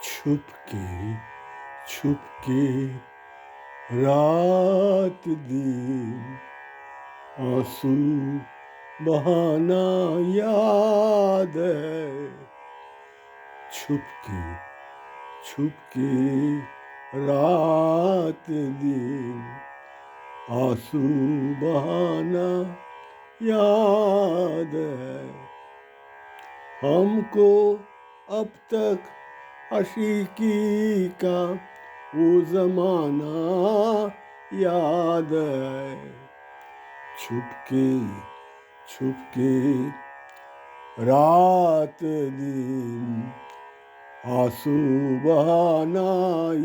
छुपके छुपके रात दिन आंसू बहाना याद है। छुपके छुपके रात दिन आंसू बहाना याद है। हमको अब तक आशिकी का वो ज़माना याद है। छुपके छुपके रात दिन आंसू बहाना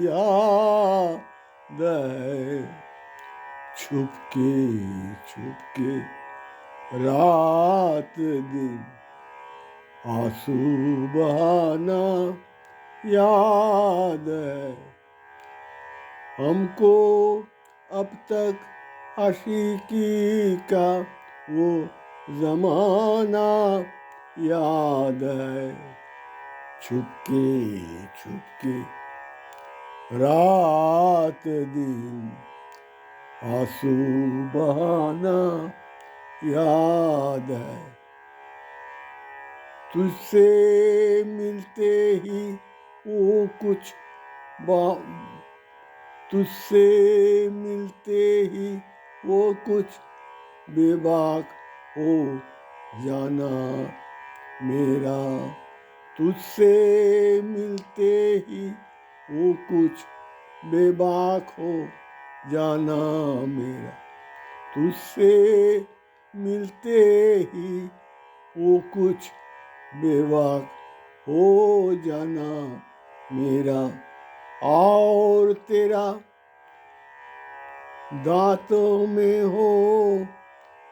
याद है। छुपके छुपके रात दिन आंसू बहाना याद है। हमको अब तक आशिकी का वो ज़माना याद है। छुपके छुपके रात दिन आंसू बहाना याद है। तुझसे मिलते ही वो कुछ तुझसे मिलते ही वो कुछ बेबाक हो जाना मेरा। तुझसे मिलते ही वो कुछ बेबाक हो जाना मेरा। तुझसे मिलते ही वो कुछ बेबाक हो जाना मेरा। और तेरा दांतों में हो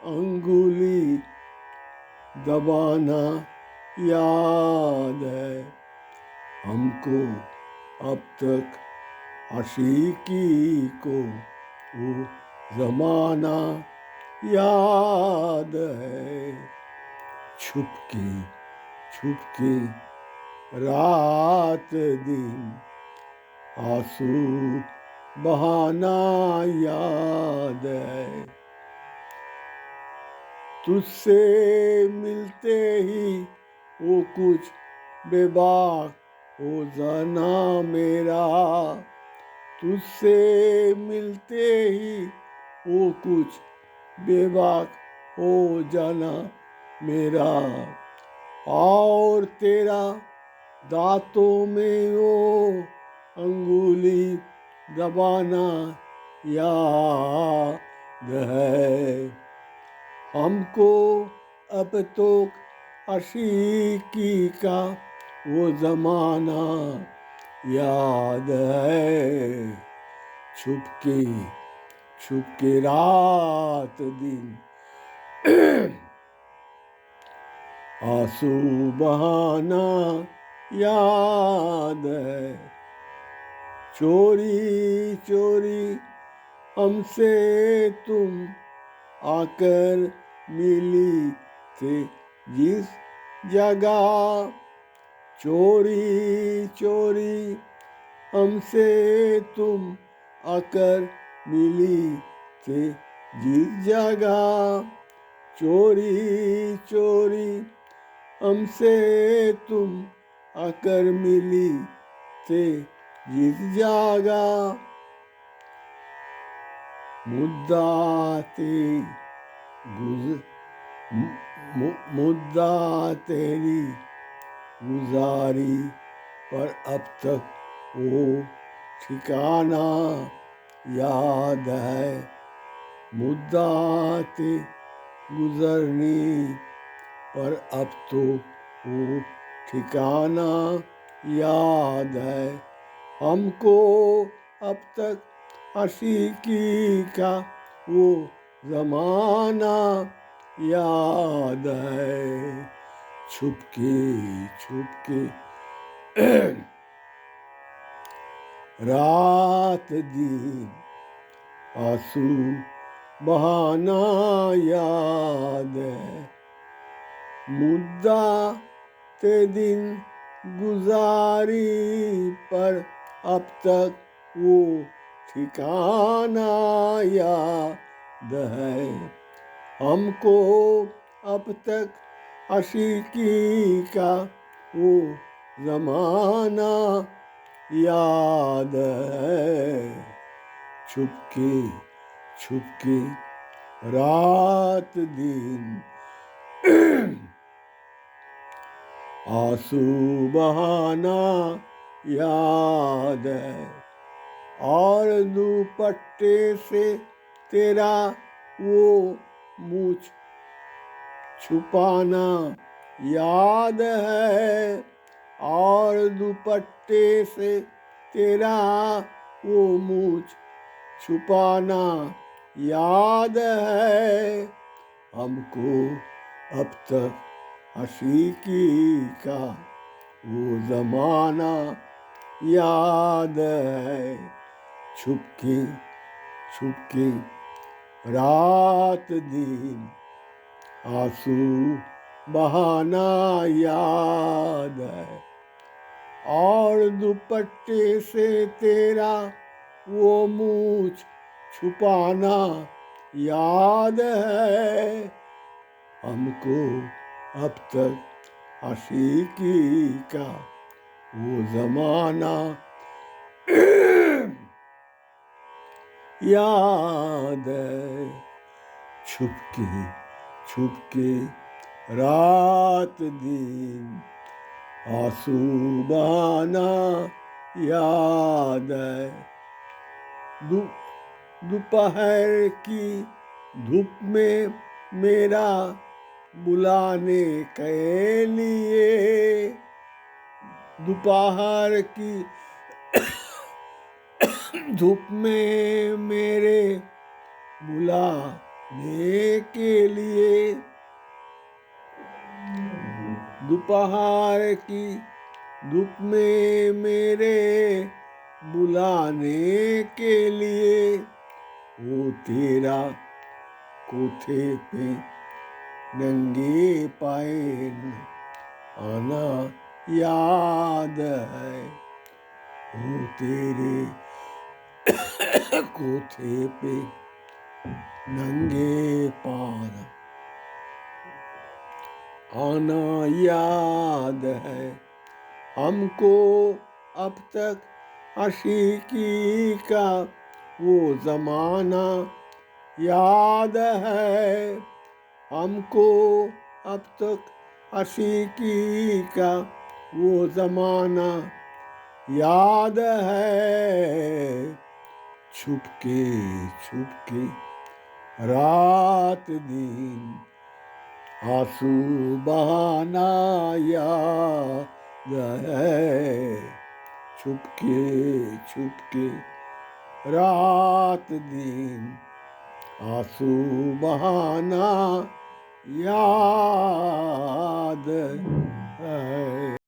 अंगुली दबाना याद है। हमको अब तक आशिकी को वो ज़माना याद है। छुपके छुपके रात दिन आंसू बहाना याद है। तुझसे मिलते ही वो कुछ बेबाक हो जाना मेरा। तुझसे मिलते ही वो कुछ बेबाक हो जाना मेरा। और तेरा दांतों में वो अंगुली दबाना याद है। हमको अब तो आशिकी का वो ज़माना याद है। छुपके छुपके रात दिन आंसू बहाना याद है। चोरी चोरी हमसे तुम आकर मिली थे जिस जगह। चोरी चोरी हमसे तुम आकर मिली थे जिस जगह। चोरी चोरी हमसे तुम आकर मिली थे जिस जगह। मुद्दा तेरी गुजारी पर अब तक वो ठिकाना याद है। मुद्दा ते गुजरनी पर अब तो वो ठिकाना याद है। हमको अब तक आशिकी का वो ज़माना याद है। छुपके छुपके रात दिन आंसू बहाना याद है। मुद्दा ते दिन गुजारी पर अब तक वो ठिकाना याद है हमको अब तक आशिकी का वो ज़माना याद है छुपके छुपके रात दिन आंसू बहाना याद है और दुपट्टे से तेरा वो मुँह छुपाना याद है और दुपट्टे से तेरा वो मुँह छुपाना याद है हमको अब तक आशिकी का वो ज़माना याद है छुपके छुपके रात दिन आंसू बहाना याद है और दुपट्टे से तेरा वो मुँह छुपाना याद है हमको अब तक आशिकी का वो ज़माना याद है छुपके छुपके रात दिन आंसू बहाना याद है दोपहर की धूप में मेरा बुलाने के लिए दोपहर की धूप में मेरे बुलाने के लिए दोपहर की धूप में मेरे बुलाने के लिए वो तेरा कोठे पे नंगे पाए आना याद है वो तेरे कोठे पे नंगे पार आना याद है हमको अब तक आशिकी का वो ज़माना याद है हमको अब तक आशिकी का वो ज़माना याद है छुपके छुपके रात दिन आंसू बहाना याद है छुपके छुपके रात दिन आंसू बहाना याद है।